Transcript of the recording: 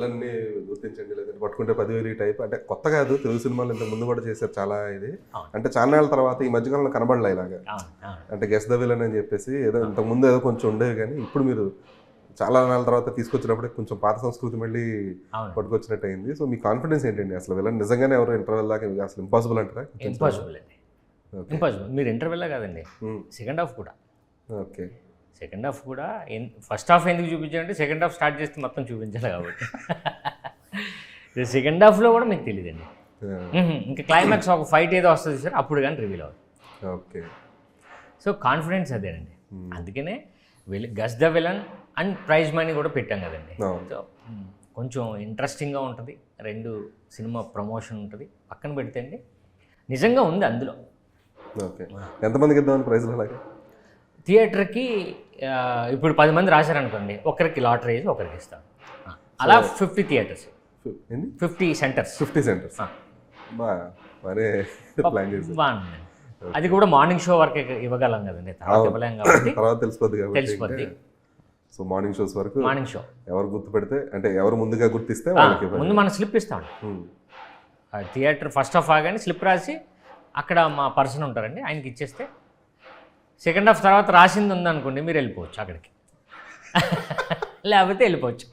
విలన్ని గుర్తించండి లేదంటే పట్టుకుంటే 10,000 టైప్ అంటే కొత్త కాదు, తెలుగు సినిమాలు ఇంత ముందు కూడా చేశారు చాలా. ఇది అంటే చాన్నాళ్ళ తర్వాత ఈ మధ్యకాలంలో కనబడలే ఇలాగా, అంటే గెస్ ద విలన్ అని చెప్పేసి ఏదో ఇంతకు ముందు ఏదో కొంచెం ఉండేవి, కానీ ఇప్పుడు మీరు చాలా నెలల తర్వాత తీసుకొచ్చినప్పుడే కొంచెం పాత సంస్కృతి మళ్ళీ పట్టుకొచ్చినట్టు అయింది. సో మీ కాన్ఫిడెన్స్ ఏంటండి అసలు? విలన్ నిజంగానే ఎవరు ఇంటర్వెల్ దాకా అసలు ఇంపాసిబుల్ అంటారా? ఇంపాసిబుల్ అండి, ఇంపాసిబుల్. మీరు ఇంటర్వెల్ కాదండి, సెకండ్ హాఫ్ కూడా. ఓకే, సెకండ్ హాఫ్ కూడా ఫస్ట్ హాఫ్ ఎందుకు చూపించాలంటే సెకండ్ హాఫ్ స్టార్ట్ చేస్తే మొత్తం చూపించాలి కాబట్టి. సెకండ్ హాఫ్లో కూడా మీకు తెలియదండి. ఇంకా క్లైమాక్స్ ఒక ఫైట్ ఏదో వస్తుంది సార్, అప్పుడు కానీ రివీల్ అవుతుంది. ఓకే, సో కాన్ఫిడెన్స్ అదేనండి. అందుకనే guess the villain and prize money కూడా పెట్టాం కదండి. సో కొంచెం ఇంట్రెస్టింగ్గా ఉంటుంది, రెండు సినిమా ప్రమోషన్ ఉంటుంది. పక్కన పెడితే అండి నిజంగా ఉంది అందులో. ఓకే, ఎంతమందికి ఇద్దామని ప్రైజ్లు? అలాగే థియేటర్కి ఇప్పుడు 10 మంది రాశారనుకోండి, ఒకరికి లాటరీ వేసి ఒకరికి ఇస్తాం. అలా 50 థియేటర్స్, 50 సెంటర్స్. 50 సెంటర్స్ మరే ప్లాన్ చేసి బాగుంది. అది కూడా మార్నింగ్ షో వరకే ఇవ్వగలం కదండి, తర్వాత ఇవ్వలేం కాబట్టి తర్వాత తెలిసిపోద్ది. సో మార్నింగ్ షోస్ వరకు మార్నింగ్ షో ఎవరు గుర్తు పెడితే అంటే ఎవరు ముందుగా గుర్తిస్తే వాళ్ళకి ముందు మనం స్లిప్ ఇస్తాం. థియేటర్ ఫస్ట్ హాఫ్ ఆగానే స్లిప్ రాసి అక్కడ మా పర్సన్ ఉంటారండి, ఆయనకి ఇచ్చేస్తే సెకండ్ హాఫ్ తర్వాత రాసింది ఉందనుకోండి, మీరు వెళ్ళిపోవచ్చు అక్కడికి, లేకపోతే వెళ్ళిపోవచ్చు.